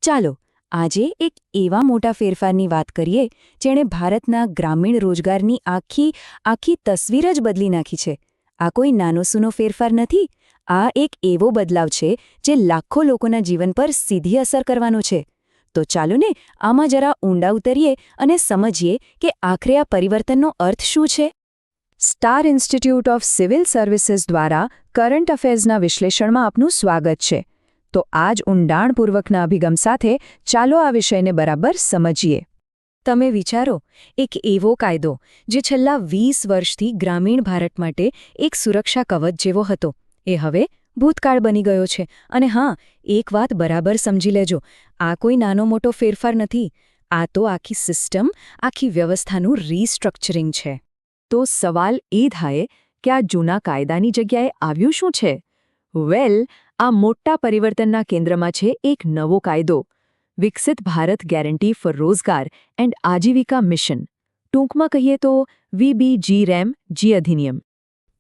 ચાલો આજે એક એવા મોટા ફેરફારની વાત કરીએ જેણે ભારતના ગ્રામીણ રોજગારની આખી તસવીર જ બદલી નાખી છે. આ કોઈ નાનો સૂનો ફેરફાર નથી. આ એક એવો બદલાવ છે જે લાખો લોકોના જીવન પર સીધી અસર કરવાનો છે. તો ચાલો ને આમાં જરા ઊંડા ઉતરીએ અને સમજીએ કે આખરે આ પરિવર્તનનો અર્થ શું છે. Star institute of civil services દ્વારા કરંટ અફેર્સના વિશ્લેષણમાં આપનું સ્વાગત છે. તો આજ ઊંડાણપૂર્વકના અભિગમ સાથે ચાલો આ વિષયને બરાબર સમજીએ. તમે વિચારો, એક એવો કાયદો જે છેલ્લા 20 વર્ષથી ગ્રામીણ ભારત માટે એક સુરક્ષા કવચ જેવો હતો, એ હવે ભૂતકાળ બની ગયો છે. અને હા, એક વાત બરાબર સમજી લેજો, આ કોઈ નાનો મોટો ફેરફાર નથી. આ તો આખી સિસ્ટમ, આખી વ્યવસ્થાનું રીસ્ટ્રક્ચરિંગ છે. તો સવાલ એ થાય કે આ જૂના કાયદાની જગ્યાએ આવ્યું શું છે? આ મોટા પરિવર્તનના કેન્દ્રમાં છે એક નવો કાયદો, વિકસિત ભારત ગેરંટી ફોર રોજગાર એન્ડ આજીવિકા મિશન, ટૂંકમાં કહીએ તો VBGRAM-G અધિનિયમ.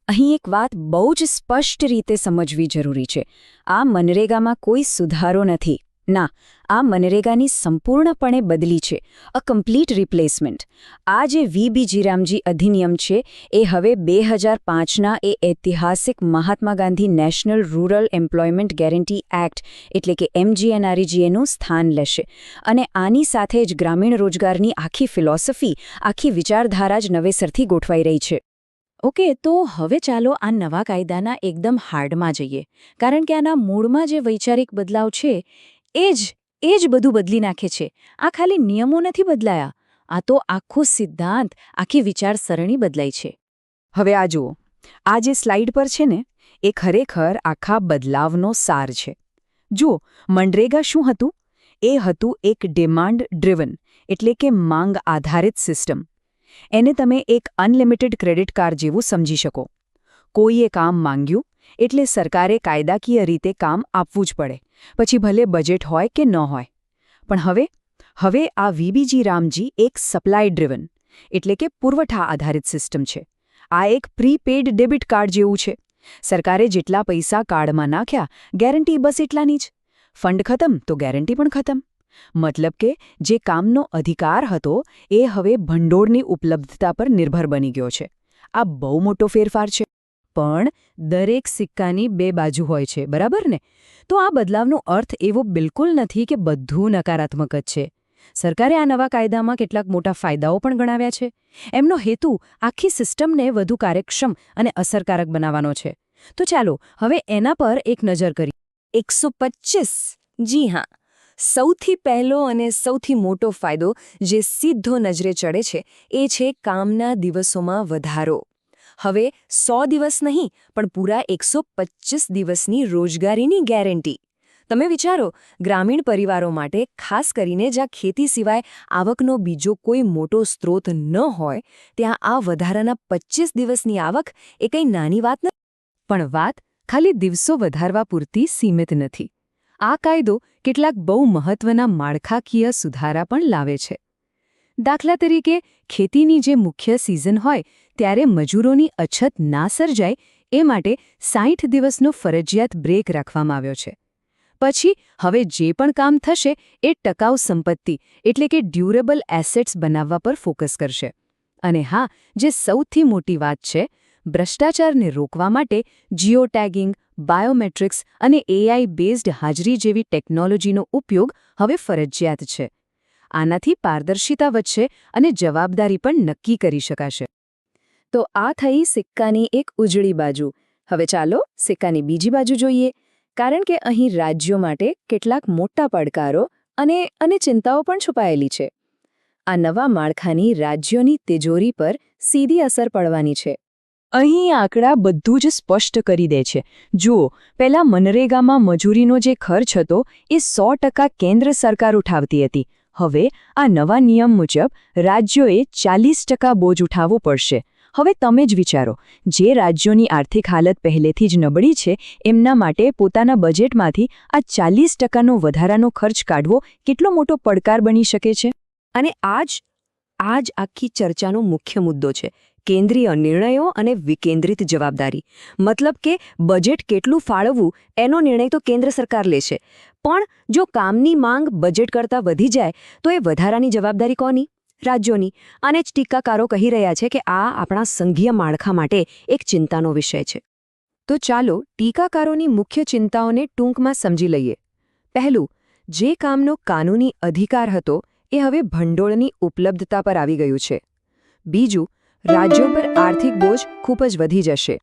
અહીં એક વાત બહુ જ સ્પષ્ટ રીતે સમજવી જરૂરી છે. આ મનરેગામાં કોઈ સુધારો નથી. ના, આ મનરેગાની સંપૂર્ણપણે બદલી છે. અ કમ્પ્લીટ રિપ્લેસમેન્ટ. આ જે VBGRAM-G અધિનિયમ છે, એ હવે 2005ના એ ઐતિહાસિક Mahatma Gandhi national rural employment guarantee act એટલે કે MGNREGAનું સ્થાન લેશે. અને આની સાથે જ ગ્રામીણ રોજગારની આખી ફિલોસોફી, આખી વિચારધારા જ નવેસરથી ગોઠવાઈ રહી છે. ઓકે, તો હવે ચાલો આ નવા કાયદાના એકદમ હાર્ડમાં જઈએ, કારણ કે આના મૂળમાં જે વૈચારિક બદલાવ છે એ જ બધું બદલી નાખે છે. આ ખાલી નિયમો નથી બદલાયા, આ તો આખો સિદ્ધાંત, આખી વિચારસરણી બદલાઈ છે. હવે આ જુઓ, આ જે સ્લાઇડ પર છે ને, એ ખરેખર આખા બદલાવનો સાર છે. જુઓ, મનરેગા શું હતું? એ હતું એક ડિમાન્ડ ડ્રિવન એટલે કે માંગ આધારિત સિસ્ટમ. એને તમે એક અનલિમિટેડ ક્રેડિટ કાર્ડ જેવું સમજી શકો. કોઈએ કામ માંગ્યું એટલે સરકારે કાયદાકીય રીતે કામ આપવું જ પડે, પછી ભલે બજેટ હોય કે ન હોય. પણ હવે આ VBGRAM-G એક સપ્લાય ડ્રિવન એટલે કે પુરવઠા આધારિત સિસ્ટમ છે. આ એક પ્રીપેડ ડેબિટ કાર્ડ જેવું છે. સરકારે જેટલા પૈસા કાર્ડમાં નાખ્યા, ગેરંટી બસ એટલાની જ. ફંડ ખતમ તો ગેરંટી પણ ખતમ. મતલબ કે જે કામનો અધિકાર હતો એ હવે ભંડોળની ઉપલબ્ધતા પર નિર્ભર બની ગયો છે. આ બહુ મોટો ફેરફાર છે. પણ દરેક સિક્કાની બે બાજુ હોય છે, બરાબર ને? તો આ બદલાવનો અર્થ એવો બિલકુલ નથી કે બધું નકારાત્મક જ છે. સરકારે આ નવા કાયદામાં કેટલાક મોટા ફાયદાઓ પણ ગણાવ્યા છે. એમનો હેતુ આખી સિસ્ટમને વધુ કાર્યક્ષમ અને અસરકારક બનાવવાનો છે. તો ચાલો હવે એના પર એક નજર કરીએ. 125. જી હા, સૌથી પહેલો અને સૌથી મોટો ફાયદો જે સીધો નજરે ચડે છે એ છે કામના દિવસોમાં વધારો. હવે 100 દિવસ નહીં, પણ પૂરા 125 દિવસની રોજગારીની ગેરંટી. તમે વિચારો, ગ્રામીણ પરિવારો માટે, ખાસ કરીને જ્યાં ખેતી સિવાય આવકનો બીજો કોઈ મોટો સ્ત્રોત ન હોય, ત્યાં આ વધારાના 25 દિવસની આવક એ કંઈ નાની વાત નથી. પણ વાત ખાલી દિવસો વધારવા પૂરતી સીમિત નથી. આ કાયદો કેટલાક બહુ મહત્વના માળખાકીય સુધારા પણ લાવે છે. દાખલા તરીકે, ખેતીની જે મુખ્ય સિઝન હોય ત્યારે મજૂરોની અછત ના સર્જાય એ માટે 60 દિવસનો ફરજિયાત બ્રેક રાખવામાં આવ્યો છે. પછી હવે જે પણ કામ થશે એ ટકાઉ સંપત્તિ એટલે કે ડ્યુરેબલ એસેટ્સ બનાવવા પર ફોકસ કરશે. અને હા, જે સૌથી મોટી વાત છે, ભ્રષ્ટાચારને રોકવા માટે જીઓ ટેગિંગ, બાયોમેટ્રિક્સ અને AI બેઝડ હાજરી જેવી ટેકનોલોજીનો ઉપયોગ હવે ફરજિયાત છે. આનાથી પારદર્શિતા વધશે અને જવાબદારી પણ નક્કી કરી શકાશે. તો આ થઈ સિક્કાની એક ઉજળી બાજુ. હવે ચાલો સિક્કાની બીજી બાજુ જોઈએ, કારણ કે અહીં રાજ્યો માટે કેટલાક મોટા પડકારો અને ચિંતાઓ પણ છુપાયેલી છે. આ નવા માળખાની રાજ્યોની તિજોરી પર સીધી અસર પડવાની છે. અહીં આંકડા બધું જ સ્પષ્ટ કરી દે છે. જુઓ, પહેલા મનરેગામાં મજૂરીનો જે ખર્ચ હતો એ 100% કેન્દ્ર સરકાર ઉઠાવતી હતી. હવે આ નવા નિયમ મુજબ રાજ્યોએ 40% બોજ ઉઠાવવો પડશે. હવે તમે જ વિચારો, જે રાજ્યોની આર્થિક હાલત પહેલેથી જ નબળી છે, એમના માટે પોતાના બજેટમાંથી આ 40%નો વધારાનો ખર્ચ કાઢવો કેટલો મોટો પડકાર બની શકે છે. અને આ જ આખી ચર્ચાનો મુખ્ય મુદ્દો છે કેન્દ્રીય નિર્ણયો અને વિકેન્દ્રિત જવાબદારી. મતલબ કે બજેટ કેટલું ફાળવવું એનો નિર્ણય તો કેન્દ્ર સરકાર લે છે, પણ જો કામની માંગ બજેટ કરતાં વધી જાય તો એ વધારાની જવાબદારી કોની? રાજ્યોની. આને જ ટીકાકારો કહી રહ્યા છે કે આ આપણા સંઘીય માળખા માટે એક ચિંતાનો વિષય છે. તો ચાલો ટીકાકારોની મુખ્ય ચિંતાઓને ટૂંકમાં સમજી લઈએ. પહેલું, જે કામનો કાનૂની અધિકાર હતો એ હવે ભંડોળની ઉપલબ્ધતા પર આવી ગયું છે. બીજું, રાજ્યો પર આર્થિક બોજ ખૂબ જ વધી જશે.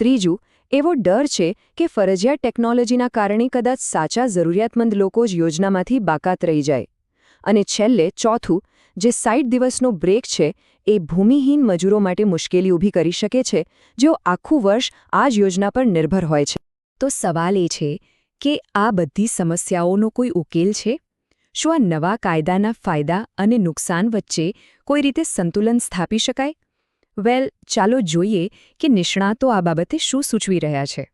ત્રીજું, એવો ડર છે કે ફરજિયાત ટેકનોલોજીના કારણે કદાચ સાચા જરૂરિયાતમંદ લોકો જ યોજનામાંથી બાકાત રહી જાય. અને છેલ્લે ચોથું, જે 60 દિવસનો બ્રેક છે એ ભૂમિહીન મજૂરો માટે મુશ્કેલી ઊભી કરી શકે છે, જેઓ આખું વર્ષ આ જ યોજના પર નિર્ભર હોય છે. તો સવાલ એ છે કે આ બધી સમસ્યાઓનો કોઈ ઉકેલ છે? શું આ નવા કાયદાના ફાયદા અને નુકસાન વચ્ચે કોઈ રીતે સંતુલન સ્થાપી શકાય? વેલ, ચાલો જોઈએ કે નિષ્ણાતો આ બાબતે શું સૂચવી રહ્યા છે.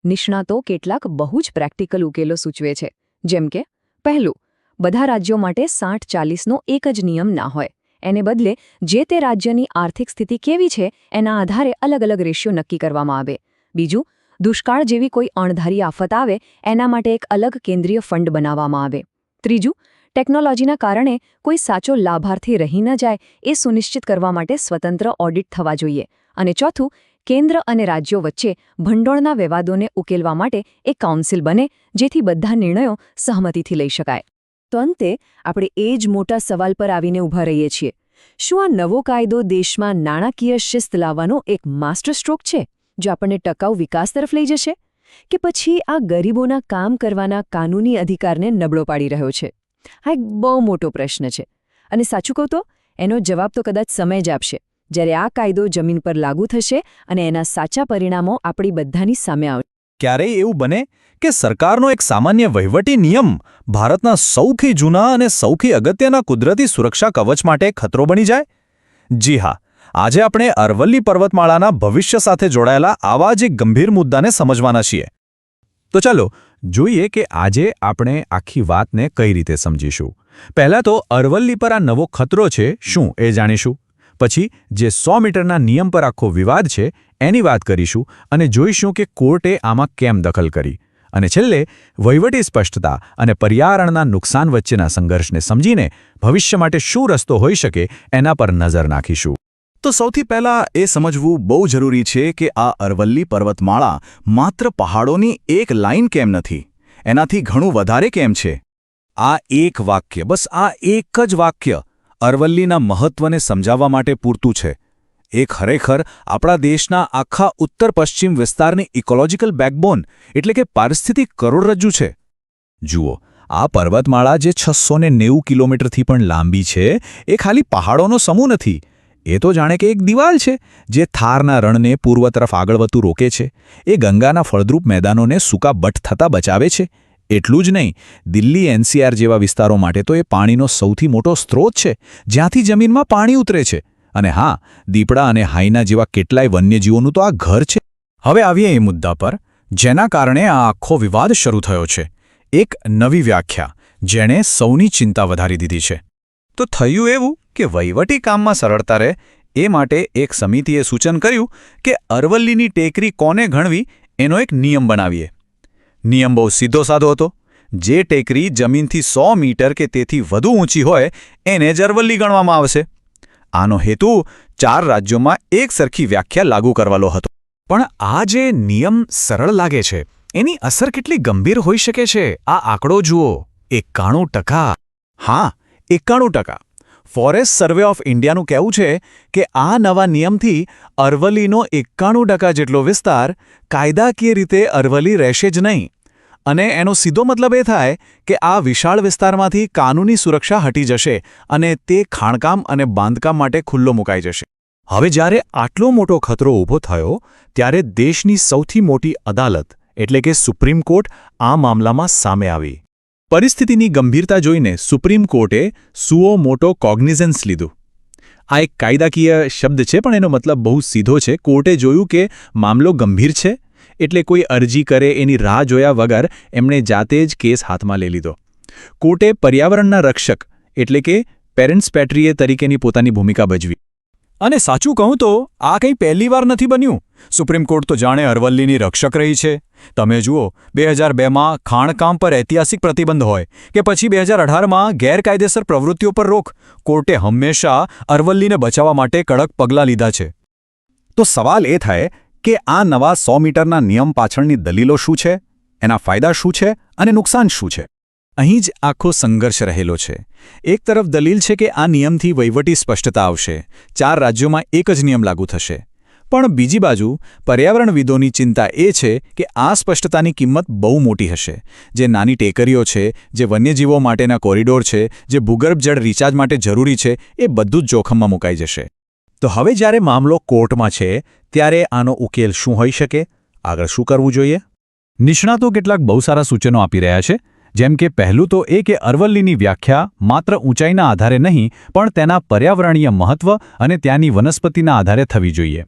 નિષ્ણાતો કેટલાક બહુ જ પ્રેક્ટિકલ ઉકેલો સૂચવે છે. જેમ કે પહેલું, બધા રાજ્યો માટે 60-40નો એક જ નિયમ ના હોય. એને બદલે જે તે રાજ્યની આર્થિક સ્થિતિ કેવી છે એના આધારે અલગ અલગ રેશિયો નક્કી કરવામાં આવે. બીજું, દુષ્કાળ જેવી કોઈ અણધારી આફત આવે એના માટે એક અલગ કેન્દ્રીય ફંડ બનાવવામાં આવે. ત્રીજું, ટેકનોલોજીના કારણે કોઈ સાચો લાભાર્થી રહી ન જાય એ સુનિશ્ચિત કરવા માટે સ્વતંત્ર ઓડિટ થવા જોઈએ. અને ચોથું, કેન્દ્ર અને રાજ્યો વચ્ચે ભંડોળના વિવાદોને ઉકેલવા માટે એક કાઉન્સિલ બને જેથી બધા નિર્ણયો સહમતિથી લઈ શકાય. તો અંતે આપણે એ જ મોટા સવાલ પર આવીને ઊભા રહીએ છીએ. શું આ નવો કાયદો દેશમાં નાણાકીય શિસ્ત લાવવાનો એક માસ્ટર સ્ટ્રોક છે, જો આપણને ટકાઉ વિકાસ તરફ લઈ જશે? કે પછી આ ગરીબોના કામ કરવાના કાનૂની અધિકારને નબળો પાડી રહ્યો છે? આ એક બહુ મોટો પ્રશ્ન છે. અને સાચું કહું તો એનો જવાબ તો કદાચ સમય જ આપશે, જ્યારે આ કાયદો જમીન પર લાગુ થશે અને એના સાચા પરિણામો આપણી બધાની સામે આવશે. ક્યારેય એવું બને કે સરકારનો એક સામાન્ય વહીવટી નિયમ ભારતના સૌથી જૂના અને સૌથી અગત્યના કુદરતી સુરક્ષા કવચ માટે ખતરો બની જાય? જી હા, આજે આપણે અરવલ્લી પર્વતમાળાના ભવિષ્ય સાથે જોડાયેલા આવા જ એક ગંભીર મુદ્દાને સમજવાના છીએ. તો ચાલો જોઈએ કે આજે આપણે આખી વાતને કઈ રીતે સમજીશું. પહેલાં તો અરવલ્લી પર આ નવો ખતરો છે શું એ જાણીશું. પછી જે 100 મીટરના નિયમ પર આખો વિવાદ છે એની વાત કરીશું અને જોઈશું કે કોર્ટે આમાં કેમ દખલ કરી. અને છેલ્લે વહીવટી સ્પષ્ટતા અને પર્યાવરણના નુકસાન વચ્ચેના સંઘર્ષને સમજીને ભવિષ્ય માટે શું રસ્તો હોઈ શકે એના પર નજર નાખીશું. તો સૌથી પહેલાં એ સમજવું બહુ જરૂરી છે કે આ અરવલ્લી પર્વતમાળા માત્ર પહાડોની એક લાઇન કેમ નથી, એનાથી ઘણું વધારે કેમ છે. આ એક વાક્ય, બસ આ એક જ વાક્ય અરવલ્લીના મહત્વને સમજાવવા માટે પૂરતું છે. એ ખરેખર આપણા દેશના આખા ઉત્તર-પશ્ચિમ વિસ્તારની ઇકોલોજીકલ બેકબોન એટલે કે પારિસ્થિતિક કરોડરજ્જુ છે. જુઓ, આ પર્વતમાળા જે 690 કિલોમીટરથી પણ લાંબી છે એ ખાલી પહાડોનો સમૂહ નથી. એ તો જાણે કે એક દિવાલ છે જે થારના રણને પૂર્વ તરફ આગળ વધતું રોકે છે. એ ગંગાના ફળદ્રુપ મેદાનોને સૂકા બટ થતાં બચાવે છે. એટલું જ નહીં, દિલ્હી એનસીઆર જેવા વિસ્તારો માટે તો એ પાણીનો સૌથી મોટો સ્ત્રોત છે જ્યાંથી જમીનમાં પાણી ઉતરે છે. અને હા, દીપડા અને હાઈના જેવા કેટલાય વન્યજીવોનું તો આ ઘર છે. હવે આવીએ એ મુદ્દા પર જેના કારણે આ આખો વિવાદ શરૂ થયો છે. એક નવી વ્યાખ્યા જેણે સૌની ચિંતા વધારી દીધી છે. તો થયું એવું કે વહીવટી કામમાં સરળતા રહે એ માટે એક સમિતિએ સૂચન કર્યું કે અરવલ્લીની ટેકરી કોને ગણવી એનો એક નિયમ બનાવીએ. નિયમ બહુ સીધો સાધો હતો. જે ટેકરી જમીનથી 100 મીટર કે તેથી વધુ ઊંચી હોય એને જ અરવલ્લી ગણવામાં આવશે. આનો હેતુ 4 રાજ્યોમાં એક સરખી વ્યાખ્યા લાગુ કરવાનો હતો. પણ આ જે નિયમ સરળ લાગે છે એની અસર કેટલી ગંભીર હોઈ શકે છે આ આંકડો જુઓ, 91%. હા, 91%. ફોરેસ્ટ સર્વે ઓફ ઇન્ડિયાનું કહેવું છે કે આ નવા નિયમથી અરવલ્લીનો 91% જેટલો વિસ્તાર કાયદાકીય રીતે અરવલ્લી રહેશે જ નહીં. અને એનો સીધો મતલબ એ થાય કે આ વિશાળ વિસ્તારમાંથી કાનૂની સુરક્ષા હટી જશે અને તે ખાણકામ અને બાંધકામ માટે ખુલ્લો મુકાઈ જશે. હવે જ્યારે આટલો મોટો ખતરો ઊભો થયો ત્યારે દેશની સૌથી મોટી અદાલત એટલે કે સુપ્રીમ કોર્ટ આ મામલામાં સામે આવી. પરિસ્થિતિની ગંભીરતા જોઈને સુપ્રીમ કોર્ટે સુઓ મોટો કોગ્નિઝન્સ લીધું. આ એક કાયદાકીય શબ્દ છે પણ એનો મતલબ બહુ સીધો છે. કોર્ટે જોયું કે મામલો ગંભીર છે એટલે કોઈ અરજી કરે એની રાહ જોયા વગર એમણે જાતે જ કેસ હાથમાં લઈ લીધો. કોર્ટે પર્યાવરણના રક્ષક એટલે કે પેરેન્ટ્સ પેટ્રીએ તરીકેની પોતાની ભૂમિકા ભજવી. અને સાચું કહું તો આ કંઈ પહેલીવાર નથી બન્યું. સુપ્રીમ કોર્ટ તો જાણે અરવલ્લીની રક્ષક રહી છે. તમે જુઓ, 2002માં ખાણકામ પર ઐતિહાસિક પ્રતિબંધ હોય કે પછી 2018માં ગેરકાયદેસર પ્રવૃત્તિઓ પર રોક, કોર્ટે હંમેશા અરવલ્લીને બચાવવા માટે કડક પગલાં લીધા છે. તો સવાલ એ થાય કે આ નવા 100 મીટરના નિયમ પાછળની દલીલો શું છે, એના ફાયદા શું છે અને નુકસાન શું છે? અહીં જ આખો સંઘર્ષ રહેલો છે. એક તરફ દલીલ છે કે આ નિયમથી વહીવટી સ્પષ્ટતા આવશે, 4 રાજ્યોમાં એક જ નિયમ લાગુ થશે. પણ બીજી બાજુ પર્યાવરણવિદોની ચિંતા એ છે કે આ સ્પષ્ટતાની કિંમત બહુ મોટી હશે. જે નાની ટેકરીઓ છે, જે વન્યજીવો માટેના કોરિડોર છે, જે ભૂગર્ભ જળ રિચાર્જ માટે જરૂરી છે, એ બધું જ જોખમમાં મુકાઈ જશે. તો હવે જ્યારે મામલો કોર્ટમાં છે, ત્યારે આનો ઉકેલ શું હોઈ શકે? આગળ શું કરવું જોઈએ? નિષ્ણાતો કેટલાક બહુ સારા સૂચનો આપી રહ્યા છે. જેમ કે પહેલું તો એ કે અરવલ્લીની વ્યાખ્યા માત્ર ઊંચાઈના આધારે નહીં પણ તેના પર્યાવરણીય મહત્વ અને ત્યાંની વનસ્પતિના આધારે થવી જોઈએ.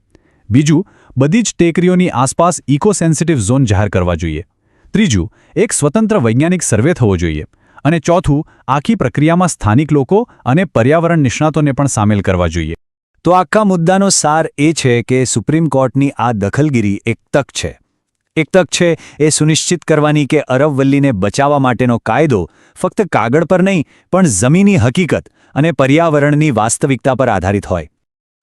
બીજું, બધી જ ટેકરીઓની આસપાસ ઇકો સેન્સિટિવ ઝોન જાહેર કરવા જોઈએ. ત્રીજું, એક સ્વતંત્ર વૈજ્ઞાનિક સર્વે થવો જોઈએ. અને ચોથું, આખી પ્રક્રિયામાં સ્થાનિક લોકો અને પર્યાવરણ નિષ્ણાતોને પણ સામેલ કરવા જોઈએ. તો આખા મુદ્દાનો સાર એ છે કે સુપ્રીમ કોર્ટની આ દખલગીરી એક તક છે. એક તક છે એ સુનિશ્ચિત કરવાની કે અરવલ્લીને બચાવવા માટેનો કાયદો ફક્ત કાગળ પર નહીં પણ જમીની હકીકત અને પર્યાવરણની વાસ્તવિકતા પર આધારિત હોય.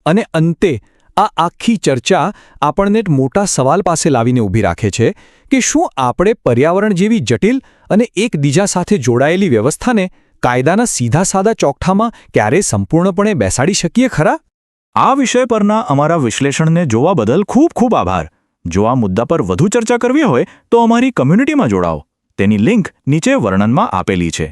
અને અંતે આ આખી ચર્ચા આપણને એક મોટા સવાલ પાસે લાવીને ઊભી રાખે છે કે શું આપણે પર્યાવરણ જેવી જટિલ અને એકબીજા સાથે જોડાયેલી વ્યવસ્થાને કાયદાના સીધા સાદા ચોકઠામાં ક્યારેય સંપૂર્ણપણે બેસાડી શકીએ ખરા? આ વિષય પરના અમારા વિશ્લેષણને જોવા બદલ ખૂબ ખૂબ આભાર. જો આ મુદ્દા પર વધુ ચર્ચા કરવી હોય તો અમારી કમ્યુનિટીમાં જોડાઓ. તેની લિંક નીચે વર્ણનમાં આપેલી છે.